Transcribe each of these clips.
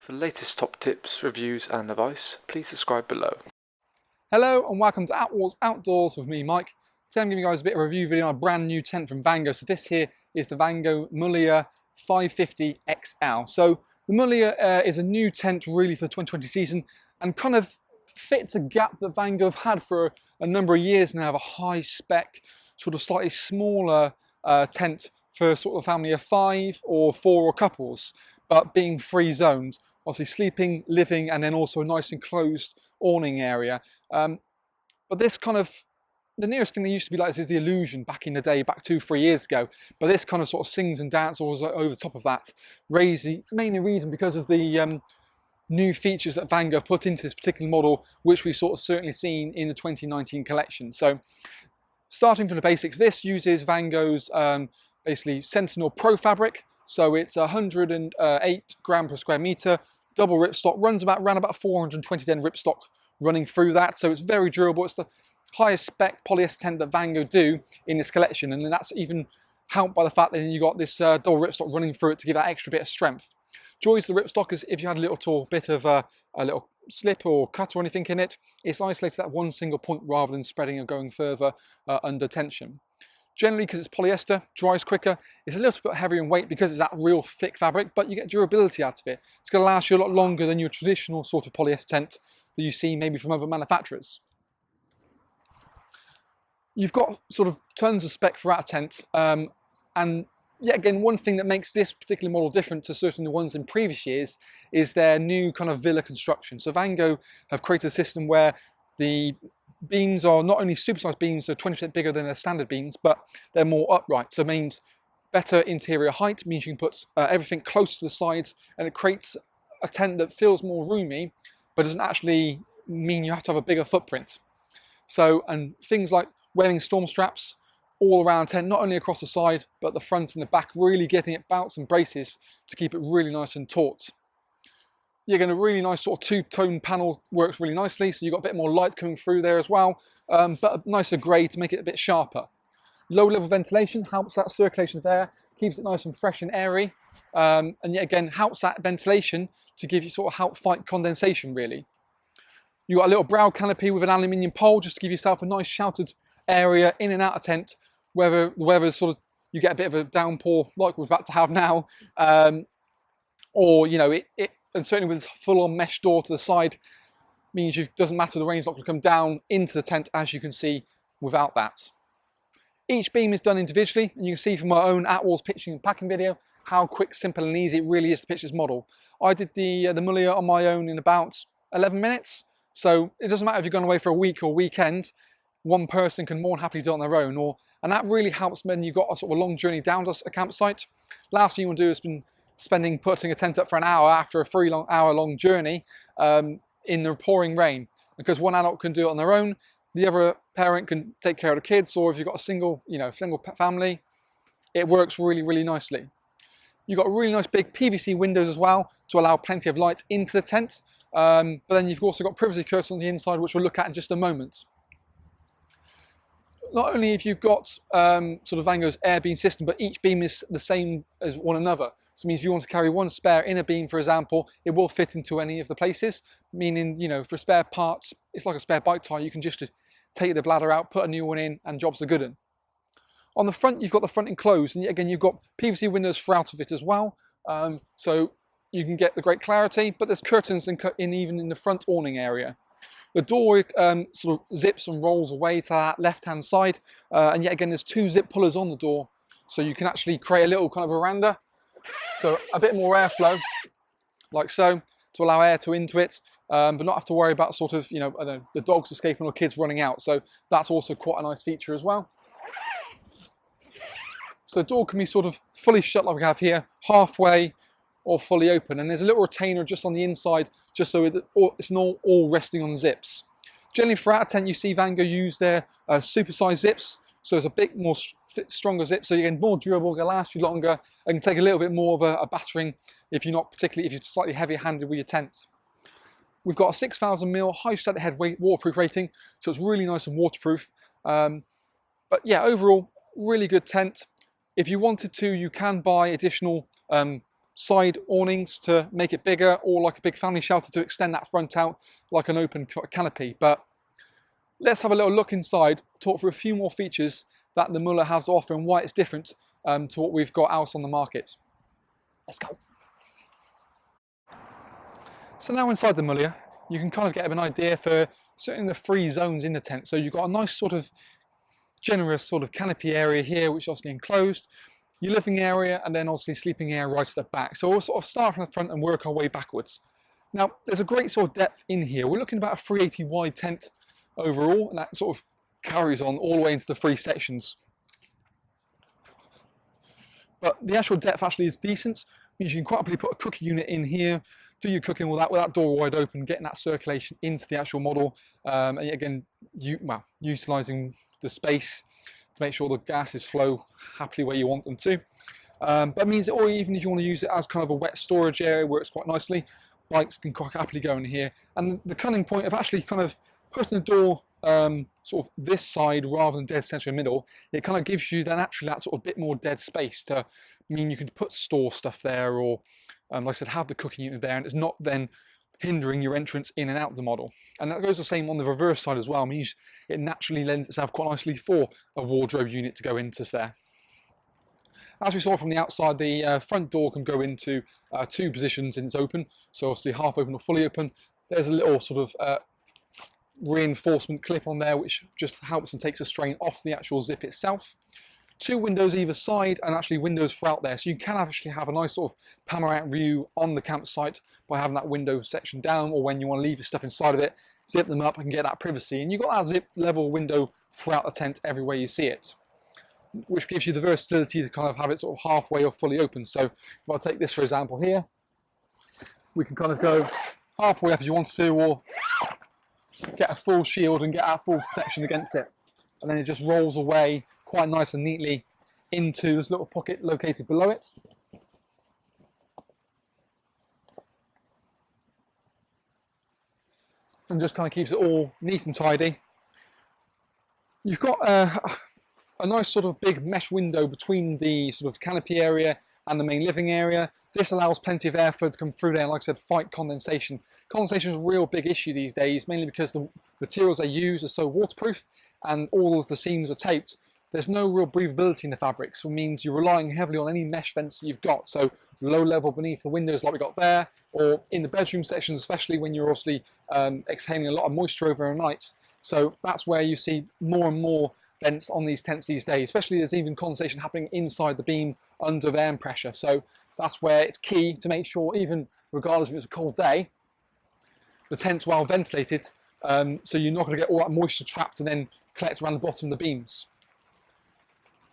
For the latest top tips, reviews and advice, please subscribe below. Hello and welcome to Attwoolls Outdoors with me, Mike. Today I'm giving you guys a bit of a review video on a brand new tent from Vango. So this here is the Vango Mulia 550 XL. So the Mulia is a new tent really for the 2020 season and kind of fits a gap that Vango have had for a number of years now, of a high spec, sort of slightly smaller tent for sort of a family of 5 or 4 or couples, but being free zoned. Obviously sleeping, living, and then also a nice enclosed awning area. But this kind of, the nearest thing that used to be like this is the Illusion back in the day, back 2-3 years ago. But this kind of sort of sings and dances over the top of that. Mainly reason because of the new features that Vango put into this particular model, which we sort of certainly seen in the 2019 collection. So starting from the basics, this uses Vango's basically Sentinel Pro fabric. So it's 108 gram per square meter, double ripstock, runs around about 420 den ripstock running through that. So it's very durable. It's the highest spec polyester tent that Vango do in this collection. And then that's even helped by the fact that you got this double ripstock running through it to give that extra bit of strength. Joys of the ripstock is if you had a little bit of a little slip or cut or anything in it, it's isolated at one single point rather than spreading or going further under tension. Generally, because it's polyester, dries quicker. It's a little bit heavier in weight because it's that real thick fabric, but you get durability out of it. It's going to last you a lot longer than your traditional sort of polyester tent that you see maybe from other manufacturers. You've got sort of tons of spec throughout a tent, and yet again, one thing that makes this particular model different to certainly the ones in previous years is their new kind of villa construction. So Vango have created a system where the beams are not only supersized beams, so 20% bigger than their standard beams, but they're more upright. So it means better interior height, means you can put everything close to the sides, and it creates a tent that feels more roomy, but doesn't actually mean you have to have a bigger footprint. So, and things like wearing storm straps all around the tent, not only across the side, but the front and the back, really getting it bouts and braces to keep it really nice and taut. You're getting a really nice sort of two-tone panel, works really nicely, so you've got a bit more light coming through there as well, but a nicer grey to make it a bit sharper. Low-level ventilation helps that circulation of air, keeps it nice and fresh and airy, and yet again helps that ventilation to give you sort of help fight condensation really. You've got a little brow canopy with an aluminium pole just to give yourself a nice sheltered area in and out of tent, whether the weather's sort of, you get a bit of a downpour like we're about to have now, or you know, and certainly with this full-on mesh door to the side, means it doesn't matter, the rain's not going to come down into the tent, as you can see, without that. Each beam is done individually, and you can see from my own Attwoolls pitching and packing video how quick, simple and easy it really is to pitch this model. I did the Mulia on my own in about 11 minutes, so it doesn't matter if you're going away for a week or weekend, one person can more than happily do it on their own, and that really helps when you've got a sort of a long journey down to a campsite. Last thing you want to do is putting a tent up for an hour after a 3-hour-long journey in the pouring rain, because one adult can do it on their own, the other parent can take care of the kids, or if you've got a single family, it works really, really nicely. You've got really nice big PVC windows as well to allow plenty of light into the tent, but then you've also got privacy curtains on the inside, which we'll look at in just a moment. Not only have you got sort of Vango's air beam system, but each beam is the same as one another. So it means if you want to carry one spare inner beam, for example, it will fit into any of the places, meaning, you know, for spare parts, it's like a spare bike tire. You can just take the bladder out, put a new one in, and job's a good one. On the front, you've got the front enclosed, and again, you've got PVC windows throughout of it as well. So you can get the great clarity, but there's curtains even in the front awning area. The door sort of zips and rolls away to that left-hand side, and yet again, there's 2 zip pullers on the door, so you can actually create a little kind of veranda. So a bit more airflow, like so, to allow air to into it, but not have to worry about sort of, you know, I don't know, the dogs escaping or kids running out. So that's also quite a nice feature as well. So the door can be sort of fully shut like we have here, halfway or fully open. And there's a little retainer just on the inside, just so it's not all resting on zips. Generally throughout a tent, you see Vango use their supersized zips. So it's a bit more stronger zip, so you're getting more durable, going to last you longer, and can take a little bit more of a battering if you're slightly heavy-handed with your tent. We've got a 6,000 ml high static head weight waterproof rating, so it's really nice and waterproof. But yeah, overall, really good tent. If you wanted to, you can buy additional side awnings to make it bigger, or like a big family shelter to extend that front out like an open canopy. But let's have a little look inside, talk through a few more features that the Mulia has to offer and why it's different to what we've got else on the market. Let's go. So now inside the Mulia, you can kind of get an idea for certainly the 3 zones in the tent. So you've got a nice sort of generous sort of canopy area here, which is obviously enclosed, your living area, and then obviously sleeping area right at the back. So we'll sort of start from the front and work our way backwards. Now, there's a great sort of depth in here. We're looking at about a 380 wide tent overall, and that sort of carries on all the way into the 3 sections. But the actual depth actually is decent. Means you can quite happily put a cooking unit in here, do your cooking with that door wide open, getting that circulation into the actual model, and again, utilising the space to make sure the gases flow happily where you want them to. But it means that, or even if you want to use it as kind of a wet storage area, works quite nicely. Bikes can quite happily go in here. And the cunning point of actually kind of putting the door sort of this side rather than dead centre in the middle, it kind of gives you then actually that sort of bit more dead space to mean you can store stuff there, or like I said, have the cooking unit there, and it's not then hindering your entrance in and out of the model. And that goes the same on the reverse side as well. It means it naturally lends itself quite nicely for a wardrobe unit to go into there. As we saw from the outside, the front door can go into 2 positions and it's open. So obviously half open or fully open. There's a little sort of reinforcement clip on there, which just helps and takes the strain off the actual zip itself. 2 windows either side, and actually windows throughout there, so you can actually have a nice sort of panoramic view on the campsite by having that window section down, or when you want to leave your stuff inside of it, zip them up and get that privacy. And you've got that zip level window throughout the tent everywhere you see it, which gives you the versatility to kind of have it sort of halfway or fully open. So if I take this for example here, we can kind of go halfway up if you want to, or get a full shield and get that full protection against it, and then it just rolls away quite nice and neatly into this little pocket located below it. And just kind of keeps it all neat and tidy. You've got a nice sort of big mesh window between the sort of canopy area and the main living area. This allows plenty of airflow to come through there, and like I said, fight condensation. Condensation is a real big issue these days, mainly because the materials they use are so waterproof and all of the seams are taped. There's no real breathability in the fabrics, which means you're relying heavily on any mesh vents that you've got. So low level beneath the windows like we got there, or in the bedroom sections, especially when you're obviously exhaling a lot of moisture overnight. So that's where you see more and more vents on these tents these days, especially there's even condensation happening inside the beam under the air pressure. So that's where it's key to make sure, even regardless if it's a cold day, the tent's well ventilated, so you're not going to get all that moisture trapped and then collect around the bottom of the beams.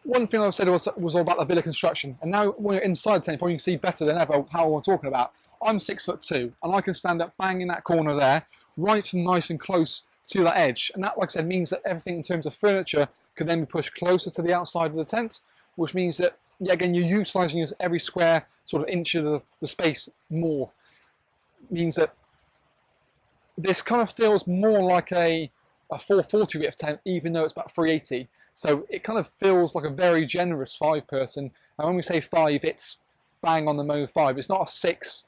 One thing I said was all about the villa construction, and now when you're inside the tent, you probably can see better than ever how I'm talking about. I'm 6'2", and I can stand up bang in that corner there, right and nice and close to that edge. And that, like I said, means that everything in terms of furniture could then be pushed closer to the outside of the tent, which means that, yeah, again, you're utilising every square sort of inch of the space more. Means that this kind of feels more like a 440 width tent, even though it's about 380. So it kind of feels like a very generous 5-person. And when we say 5, it's bang on the Mo 5. It's not a 6,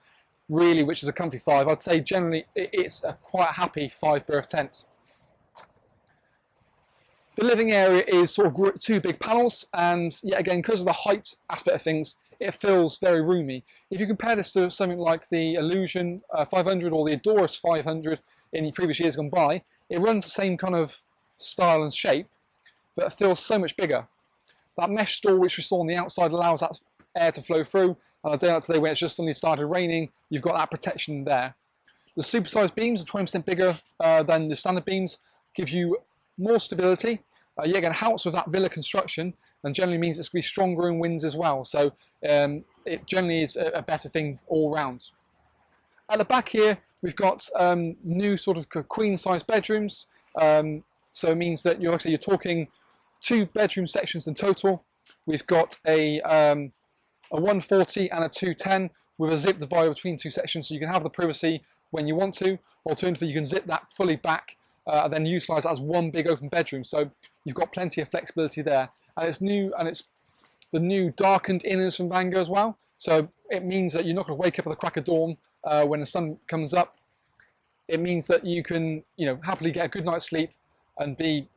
really, which is a comfy 5. I'd say generally it's a quite happy 5-berth tent. The living area is sort of 2 big panels, and yet again, because of the height aspect of things, it feels very roomy. If you compare this to something like the Illusion 500 or the Adorus 500 in the previous years gone by, it runs the same kind of style and shape, but it feels so much bigger. That mesh door which we saw on the outside allows that air to flow through, and a day like today when it's just suddenly started raining, you've got that protection there. The supersized beams are 20% bigger than the standard beams, give you more stability. Yet again, helps with that villa construction, and generally means it's going to be stronger in winds as well. So it generally is a better thing all round. At the back here, we've got new sort of queen-size bedrooms. So it means that you're talking 2 bedroom sections in total. We've got a 140 and a 210 with a zip divider between 2 sections, so you can have the privacy when you want to. Alternatively, you can zip that fully back and then utilise that as one big open bedroom. So you've got plenty of flexibility there. and it's new, and it's the new darkened inners from Vango as well. So it means that you're not going to wake up at the crack of dawn when the sun comes up. It means that you can, happily get a good night's sleep and be,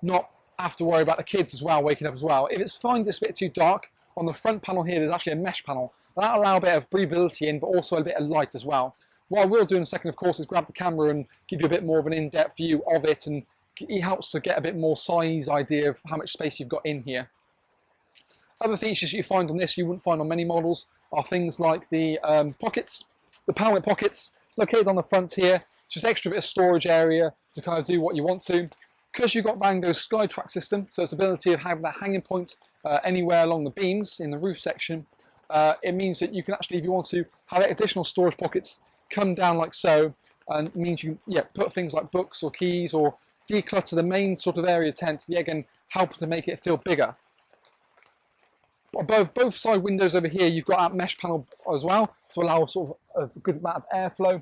not have to worry about the kids as well, waking up as well. If it's find this a bit too dark, on the front panel here, there's actually a mesh panel. That'll allow a bit of breathability in, but also a bit of light as well. What I will do in a second, of course, is grab the camera and give you a bit more of an in-depth view of it, and it helps to get a bit more size idea of how much space you've got in here. Other features you find on this you wouldn't find on many models are things like the pockets, the power pockets located on the front here, just extra bit of storage area to kind of do what you want to. Because you've got Vango's SkyTrack system, so its ability of having that hanging point anywhere along the beams in the roof section, it means that you can actually, if you want to, have additional storage pockets come down like so, and it means you put things like books or keys or declutter the main sort of area tent, again, help to make it feel bigger. Above both side windows over here, you've got that mesh panel as well to allow sort of a good amount of airflow.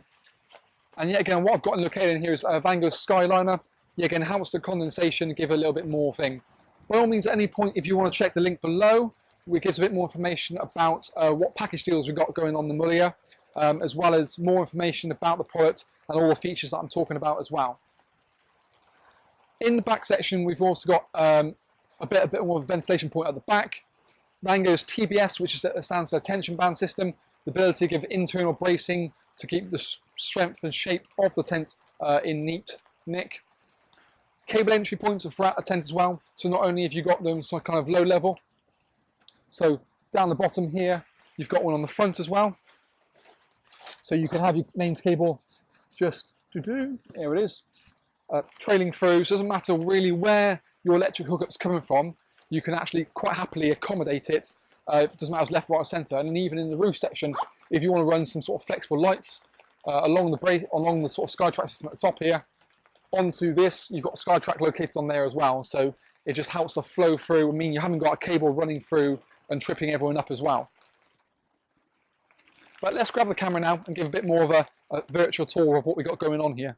And yet again, what I've got located in here is Vango's Skyliner. Yet again, helps the condensation give a little bit more thing. By all means, at any point, if you want to check the link below, it gives a bit more information about what package deals we've got going on the Mulia, as well as more information about the product and all the features that I'm talking about as well. In the back section, we've also got a bit more of a ventilation point at the back. Vango's TBS, which stands for tension band system, the ability to give internal bracing to keep the strength and shape of the tent in neat nick. Cable entry points are throughout the tent as well, so not only have you got them so kind of low level, so down the bottom here, you've got one on the front as well, so you can have your mains cable just, here it is, trailing through, so it doesn't matter really where your electric hookup's coming from, you can actually quite happily accommodate it. It doesn't matter if it's left, right or centre, and then even in the roof section, if you want to run some sort of flexible lights along the sort of SkyTrack system at the top here, onto this, you've got SkyTrack located on there as well, so it just helps to flow through. I mean, you haven't got a cable running through and tripping everyone up as well. But let's grab the camera now and give a bit more of a virtual tour of what we've got going on here.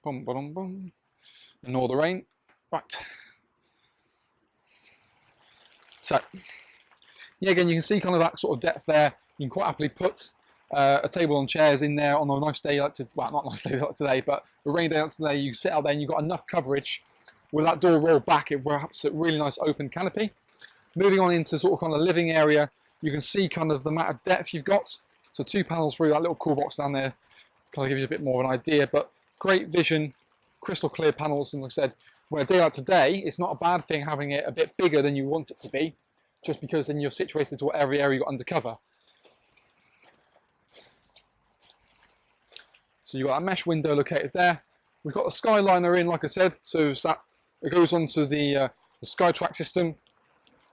Boom, boom, boom. Ignore the rain. Right. So, again, you can see kind of that sort of depth there. You can quite happily put a table and chairs in there on a nice day like not a nice day like today, but a rainy day like today, you sit out there and you've got enough coverage. With that door rolled back, it perhaps a really nice open canopy. Moving on into sort of kind of living area, you can see kind of the amount of depth you've got. So 2 panels through that little cool box down there, kind of give you a bit more of an idea, but great vision, crystal clear panels, and like I said, when a day like today, it's not a bad thing having it a bit bigger than you want it to be, just because then you're situated to whatever area you've got under cover. So you've got a mesh window located there. We've got the Skyliner in, like I said, so that it goes onto the SkyTrack system,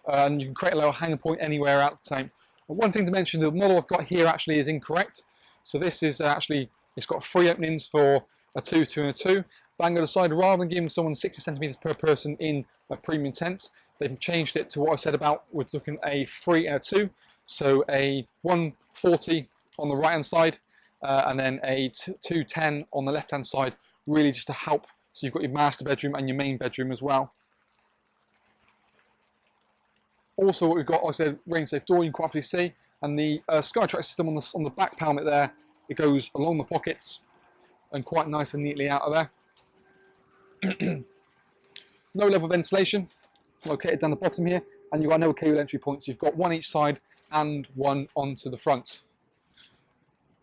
and you can create a little hanger point anywhere out the time. But one thing to mention, the model I've got here actually is incorrect. So this is actually, it's got 3 openings for a 2, 2 and a 2. Vango decided rather than giving someone 60 centimeters per person in a premium tent, they've changed it to what I said about, we're looking a 3 and a 2. So a 140 on the right hand side, and then a 210 on the left hand side, really just to help. So you've got your master bedroom and your main bedroom as well. Also what we've got, like I said, rain safe door, you can quite happily see, and the SkyTrack system on the back pelmet there, it goes along the pockets and quite nice and neatly out of there. Low level ventilation located down the bottom here, and you've got no cable entry points. You've got one each side and one onto the front.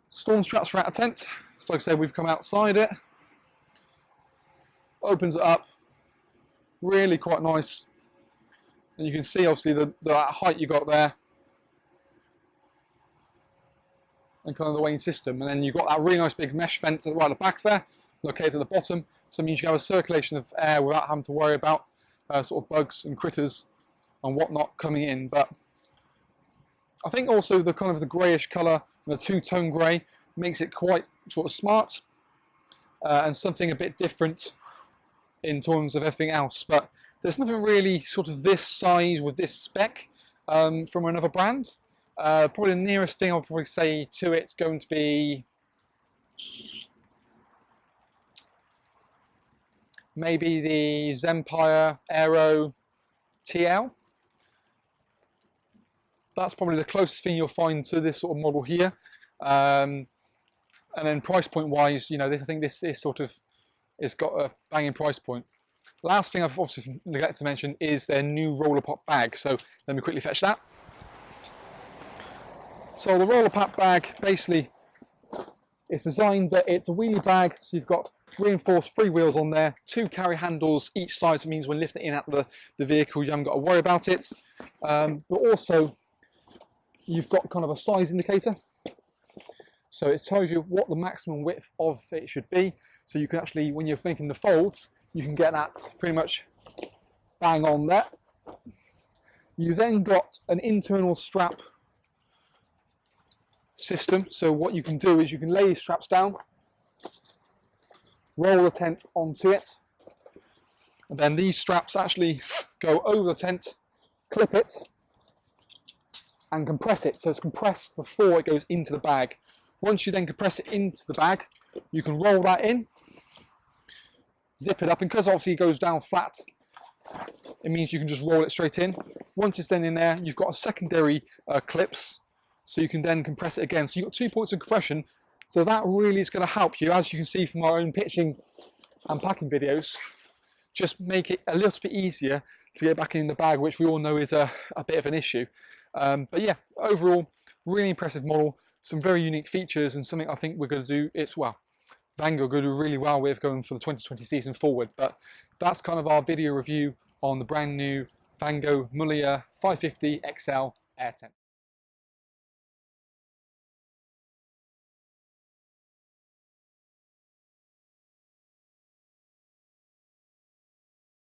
Storm straps throughout a tent. So like I said, we've come outside it, opens it up, really quite nice, and you can see obviously the height you got there and kind of the weighing system, and then you've got that really nice big mesh vent right at the back there located at the bottom, so it means you have a circulation of air without having to worry about sort of bugs and critters and whatnot coming in. But I think also the kind of the greyish colour, the 2-tone grey, makes it quite sort of smart and something a bit different in terms of everything else. But there's nothing really sort of this size with this spec from another brand. Probably the nearest thing I'll probably say to it's going to be maybe the Zempire Aero TL. That's probably the closest thing you'll find to this sort of model here. And then price point wise, you know, I think this is sort of, it's got a banging price point. Last thing I've obviously neglected to mention is their new roller pop bag. So let me quickly fetch that. So the roller pop bag, basically, it's designed that it's a wheelie bag. So you've got reinforced 3 wheels on there, 2 carry handles each side. So it means when lifting in at the vehicle, you haven't got to worry about it. But also, you've got kind of a size indicator. So it tells you what the maximum width of it should be. So you can actually, when you're making the folds, you can get that pretty much bang on there. You then got an internal strap system. So what you can do is you can lay these straps down, roll the tent onto it, and then these straps actually go over the tent, clip it, and compress it. So it's compressed before it goes into the bag. Once you then compress it into the bag, you can roll that in, zip it up, and because obviously it goes down flat, it means you can just roll it straight in. Once it's then in there, you've got a secondary clips, so you can then compress it again. So you've got 2 points of compression, so that really is going to help you, as you can see from our own pitching and packing videos, just make it a little bit easier to get back in the bag, which we all know is a bit of an issue. But yeah, overall, really impressive model. Some very unique features, and something I think we're going to do, it's, well, Vango are going to do really well with going for the 2020 season forward. But that's kind of our video review on the brand new Vango Mulia 550 XL Air Tent.